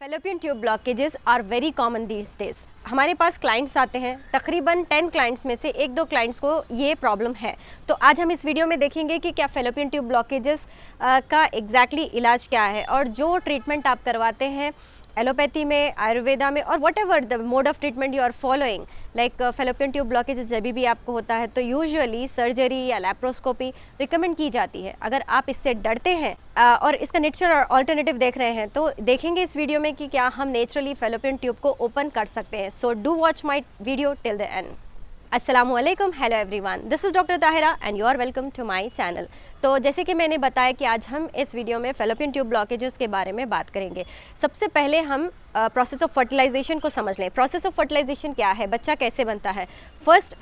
Fallopian tube blockages are very common these days. हमारे पास clients आते हैं, तकरीबन 10 क्लाइंट्स में से 1-2 क्लाइंट्स को ये प्रॉब्लम है। तो आज हम इस वीडियो में देखेंगे कि क्या फेलोपियन ट्यूब ब्लॉकेजेस का एग्जैक्टली इलाज क्या है और जो ट्रीटमेंट आप करवाते हैं एलोपैथी में, आयुर्वेदा में और whatever the mode of treatment you are following, like fallopian tube blockages जब भी आपको होता है तो यूजुअली सर्जरी या लैप्रोस्कोपी रिकमेंड की जाती है। अगर आप इससे डरते हैं और इसका नेचुरल ऑल्टरनेटिव देख रहे हैं तो देखेंगे इस वीडियो में कि क्या हम नेचुरली फेलोपियन ट्यूब को ओपन कर सकते हैं। So do watch my video till the end. अस्सलामुअलैकुम, hello everyone, this is doctor Tahira and you are welcome to my channel. तो जैसे कि मैंने बताया कि आज हम इस वीडियो में फेलोपियन ट्यूब ब्लॉकेजेस के बारे में बात करेंगे। सबसे पहले हम प्रोसेस ऑफ फर्टिलाइजेशन को समझ लें। प्रोसेस ऑफ फर्टिलाइजेशन क्या है, बच्चा कैसे बनता है। फर्स्ट,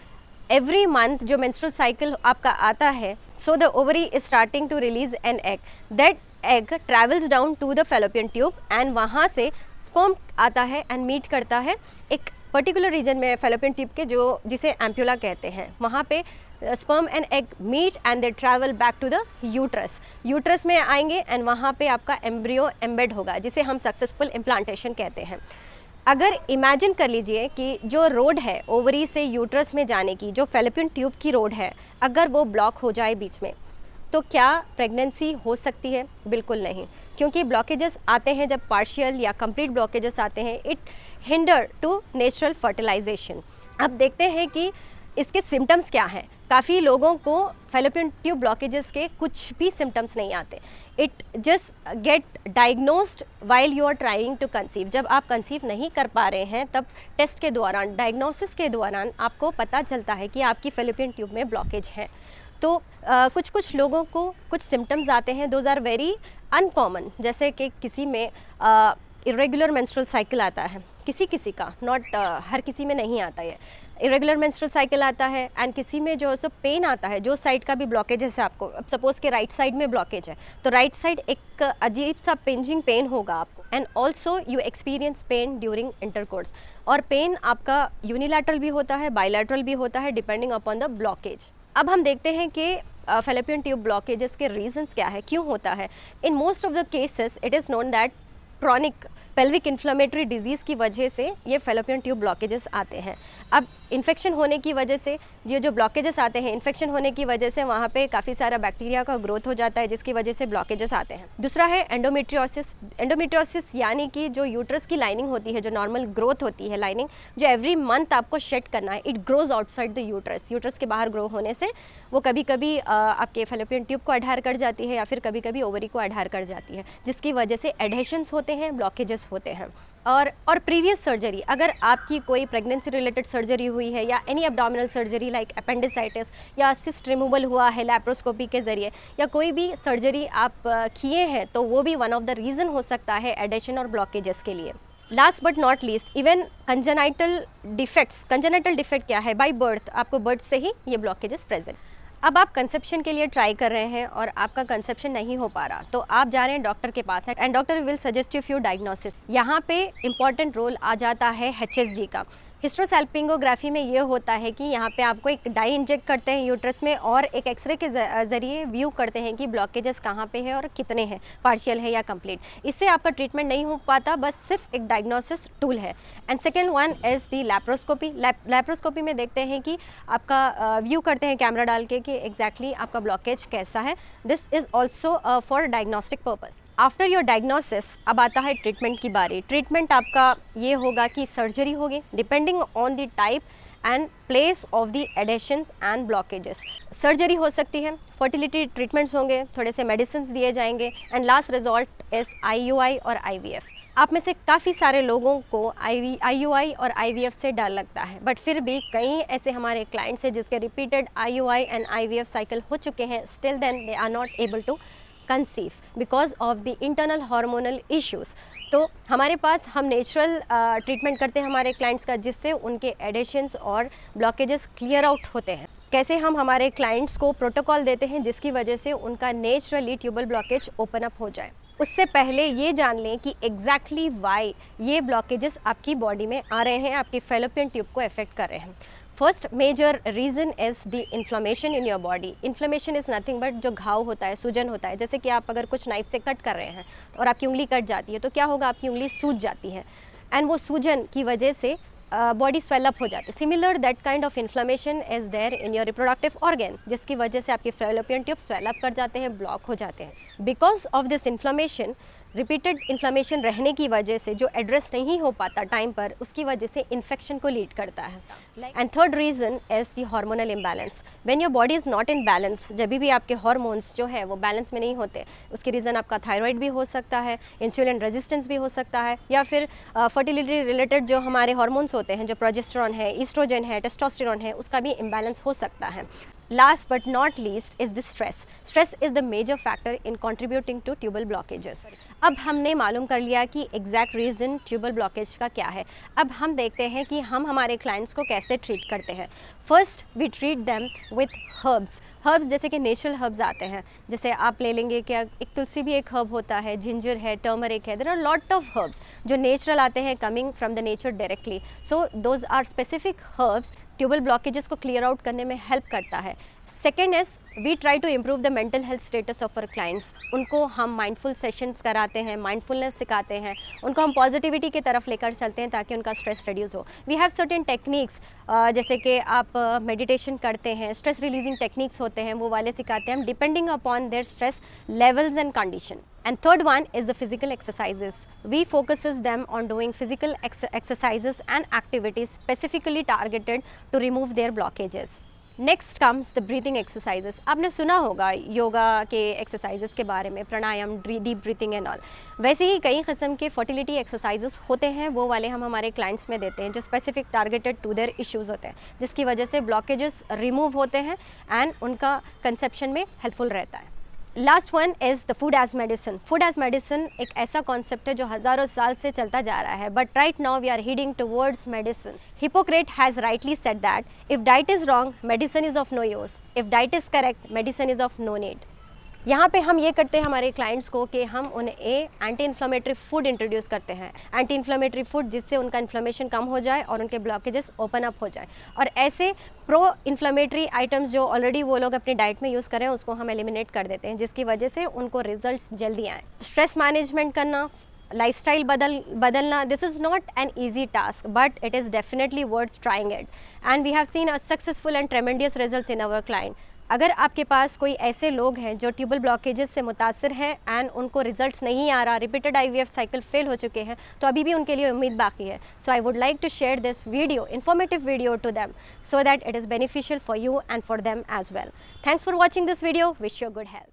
एवरी मंथ जो मेंस्ट्रुअल साइकिल आपका आता है, so the ovary is starting to release an egg. That egg travels down to the fallopian tube and वहाँ से स्पर्म आता है एंड मीट करता है एक पर्टिकुलर रीजन में फेलोपियन ट्यूब के जिसे एम्प्यूला कहते हैं। वहाँ पे sperm and egg meet and they travel back to the uterus. Uterus में आएंगे एंड वहाँ पे आपका एम्ब्रियो एम्बेड होगा, जिसे हम सक्सेसफुल इम्प्लांटेशन कहते हैं। अगर इमेजिन कर लीजिए कि जो रोड है ओवरी से यूट्रस में जाने की, जो फेलोपियन ट्यूब की रोड है, अगर वो ब्लॉक हो जाए बीच में, तो क्या प्रेगनेंसी हो सकती है? बिल्कुल नहीं, क्योंकि ब्लॉकेजेस आते हैं जब पार्शियल या कंप्लीट ब्लॉकेजेस आते हैं, it hinder to natural fertilisation. अब देखते हैं कि इसके सिम्टम्स क्या हैं। काफ़ी लोगों को फेलोपियन ट्यूब ब्लॉकेजेस के कुछ भी सिम्टम्स नहीं आते। It just get diagnosed while you are trying to conceive. जब आप कंसीव नहीं कर पा रहे हैं तब टेस्ट के दौरान, डायग्नोसिस के दौरान आपको पता चलता है कि आपकी फेलोपियन ट्यूब में ब्लॉकेज है। तो कुछ लोगों को कुछ सिम्टम्स आते हैं, दोज आर वेरी अनकॉमन, जैसे कि किसी में इरेगुलर मेंस्ट्रुअल साइकिल आता है, किसी का, नॉट हर किसी में नहीं आता है। इरेगुलर मेंस्ट्रुअल साइकिल आता है एंड किसी में जो है सो पेन आता है, जो साइड का भी ब्लॉकेज है आपको। अब सपोज के राइट साइड में ब्लॉकेज है तो राइट साइड एक अजीब सा पिंजिंग पेन होगा आपको, and also you experience pen during intercourse. और पेन आपका यूनिलैटरल भी होता है, बायलैटरल भी होता है, डिपेंडिंग अपॉन द ब्लॉकेज। अब हम देखते हैं कि फेलोपियन ट्यूब ब्लॉकेजेस के रीजंस क्या है, क्यों होता है। In most of the cases it is known that chronic pelvic inflammatory disease की वजह से ये फेलोपियन ट्यूब ब्लॉकेजेस आते हैं। अब इन्फेक्शन होने की वजह से ये जो ब्लॉकेजेस आते हैं, इन्फेक्शन होने की वजह से वहाँ पे काफ़ी सारा बैक्टीरिया का ग्रोथ हो जाता है, जिसकी वजह से ब्लॉकेजेस आते हैं। दूसरा है एंडोमेट्रियोसिस। एंडोमेट्रियोसिस यानी कि जो यूट्रस की लाइनिंग होती है, जो नॉर्मल ग्रोथ होती है लाइनिंग, जो एवरी मंथ आपको शेड करना है, it grows outside the uterus. Uterus के बाहर ग्रो होने से वो कभी कभी आपके फेलोपियन ट्यूब को अडहार कर जाती है या फिर कभी कभी ओवरी को अडहार कर जाती है, जिसकी वजह से एडहेशंस होते हैं, ब्लॉकेजेस होते हैं। और प्रीवियस सर्जरी, अगर आपकी कोई प्रेगनेंसी रिलेटेड सर्जरी हुई है या any abdominal surgery like appendicitis या सिस्ट रिमूवल हुआ है लैप्रोस्कोपी के ज़रिए, या कोई भी सर्जरी आप किए हैं, तो वो भी वन ऑफ द रीज़न हो सकता है एडेशन और ब्लॉकेजेस के लिए। Last but not least, even congenital defects. Congenital defect क्या है? बाय बर्थ, आपको बर्थ से ही ये ब्लॉकेजेस प्रेजेंट। अब आप कंसेप्शन के लिए ट्राई कर रहे हैं और आपका कंसेप्शन नहीं हो पा रहा, तो आप जा रहे हैं डॉक्टर के पास and doctor will suggest you few diagnosis. यहाँ पे इंपॉर्टेंट रोल आ जाता है HSG का। हिस्ट्रोसैल्पिंगोग्राफी में ये होता है कि यहाँ पे आपको एक डाई इंजेक्ट करते हैं यूट्रस में और एक एक्सरे के ज़रिए व्यू करते हैं कि ब्लॉकेजेस कहाँ पे है और कितने हैं, पार्शियल है या कंप्लीट। इससे आपका ट्रीटमेंट नहीं हो पाता, बस सिर्फ एक डायग्नोसिस टूल है। And second one is the laparoscopy. Laparoscopy में देखते हैं कि आपका व्यू करते हैं कैमरा डाल के कि एग्जैक्टली आपका ब्लॉकेज कैसा है। This is also for diagnostic purpose. After your diagnosis अब आता है ट्रीटमेंट की बारी। ट्रीटमेंट आपका ये होगा कि सर्जरी होगी, depending on the type and place of the एडेशंस and blockages. Surgery हो सकती है, फर्टिलिटी ट्रीटमेंट्स होंगे, थोड़े से मेडिसिन दिए जाएंगे, and last resort is IUI और IVF। आप में से काफ़ी सारे लोगों को IUI और IVF से डर लगता है, बट फिर भी कई ऐसे हमारे क्लाइंट्स हैं जिसके repeated IUI and IVF cycle हो चुके हैं, still then they are not able to conceive because of the internal hormonal issues. तो हमारे पास हम नेचुरल ट्रीटमेंट करते हैं हमारे क्लाइंट्स का, जिससे उनके एडिशंस और ब्लॉकेजेस क्लियर आउट होते हैं। कैसे हम हमारे क्लाइंट्स को प्रोटोकॉल देते हैं जिसकी वजह से उनका naturally tubal blockage open up हो जाए। उससे पहले ये जान लें कि एग्जैक्टली वाई ये ब्लॉकेजेस आपकी बॉडी में आ रहे हैं, आपकी फेलोपियन ट्यूब को अफेक्ट कर रहे हैं। First major reason is the inflammation in your body. Inflammation is nothing but जो घाव होता है, सूजन होता है, जैसे कि आप अगर कुछ नाइफ से कट कर रहे हैं और आपकी उंगली कट जाती है तो क्या होगा, आपकी उंगली सूज जाती है एंड वो सूजन की वजह से बॉडी स्वेलअप हो जाती है। Similar that kind of inflammation is there in your reproductive organ, जिसकी वजह से आपके फैलोपियन ट्यूब स्वेलअप कर जाते हैं, ब्लॉक हो जाते हैं। Because of this inflammation, repeated inflammation रहने की वजह से जो एड्रेस नहीं हो पाता टाइम पर, उसकी वजह से इन्फेक्शन को लीड करता है। And third reason is the hormonal imbalance. When your body is not in balance, जब भी आपके हार्मोन्स जो है वो बैलेंस में नहीं होते, उसकी रीज़न आपका थायराइड भी हो सकता है, इंसुलिन रेजिस्टेंस भी हो सकता है, या फिर फर्टिलिटी रिलेटेड जो हमारे हार्मोन्स होते हैं, जो प्रोजेस्टेरॉन है, ईस्ट्रोजन है, टेस्टोस्टेरॉन है, उसका भी इम्बैलेंस हो सकता है। Last but not least is the stress. Stress is the major factor in contributing to tubal blockages. अब हमने मालूम कर लिया कि एग्जैक्ट रीज़न ट्यूबल ब्लॉकेज का क्या है। अब हम देखते हैं कि हम हमारे क्लाइंट्स को कैसे ट्रीट करते हैं। First we treat them with herbs. Herbs जैसे कि नेचुरल हर्ब्स आते हैं, जैसे आप ले लेंगे कि एक तुलसी भी एक हर्ब होता है, जिंजर है, टर्मरिक है, there are lot of herbs जो नेचुरल आते हैं, coming from the nature directly. So those are specific herbs tubal blockages को क्लियर आउट करने में हेल्प करता है। Second is we try to improve the mental health status of our clients. उनको हम माइंडफुल सेशंस कराते हैं, माइंडफुलनेस सिखाते हैं, उनको हम पॉजिटिविटी की तरफ लेकर चलते हैं ताकि उनका स्ट्रेस रिड्यूस हो। वी हैव सर्टेन टेक्निक्स, जैसे कि आप मेडिटेशन करते हैं, स्ट्रेस रिलीजिंग टेक्निक्स होते हैं, वो वाले सिखाते हैं हम, depending upon their stress levels and condition. And third one is the physical exercises. We focuses them on doing physical exercises and activities specifically targeted to remove their blockages. Next comes the breathing exercises. आपने सुना होगा योगा के exercises के बारे में, प्राणायाम, deep breathing and all. वैसे ही कई किस्म के फर्टिलिटी एक्सरसाइजेस होते हैं, वो वाले हम हमारे क्लाइंट्स में देते हैं, जो specific targeted to their issues होते हैं, जिसकी वजह से ब्लॉकेजेस रिमूव होते हैं एंड उनका कंसेप्शन में हेल्पफुल रहता है। Last one is the food as medicine. Food as medicine एक ऐसा कॉन्सेप्ट है जो हज़ारों साल से चलता जा रहा है, but right now we are heading towards medicine. Hippocrates has rightly said that if diet is wrong medicine is of no use, if diet is correct medicine is of no need. यहाँ पे हम ये करते हैं हमारे clients को कि हम उन्हें एंटी इन्फ्लेमेटरी फूड इंट्रोड्यूस करते हैं, एंटी इन्फ्लेमेटरी फूड, जिससे उनका इन्फ्लेमेशन कम हो जाए और उनके ब्लॉकेजेस ओपन अप हो जाए। और ऐसे प्रो इन्फ्लेमेटरी आइटम्स जो ऑलरेडी वो लोग अपनी डाइट में यूज़ करें, उसको हम एलिमिनेट कर देते हैं, जिसकी वजह से उनको रिजल्ट्स जल्दी आएँ। स्ट्रेस मैनेजमेंट करना, लाइफस्टाइल बदलना, this is not an easy task but it is definitely worth trying it and we have seen a successful and tremendous results in our client. अगर आपके पास कोई ऐसे लोग हैं जो ट्यूबल ब्लॉकेजेस से मुतासर हैं एंड उनको रिजल्ट्स नहीं आ रहा, रिपीटेड IVF साइकिल फेल हो चुके हैं, तो अभी भी उनके लिए उम्मीद बाकी है। So I would like to share this video, informative video to them so that it is beneficial for you and for them as well. Thanks for watching this video. Wish you good health.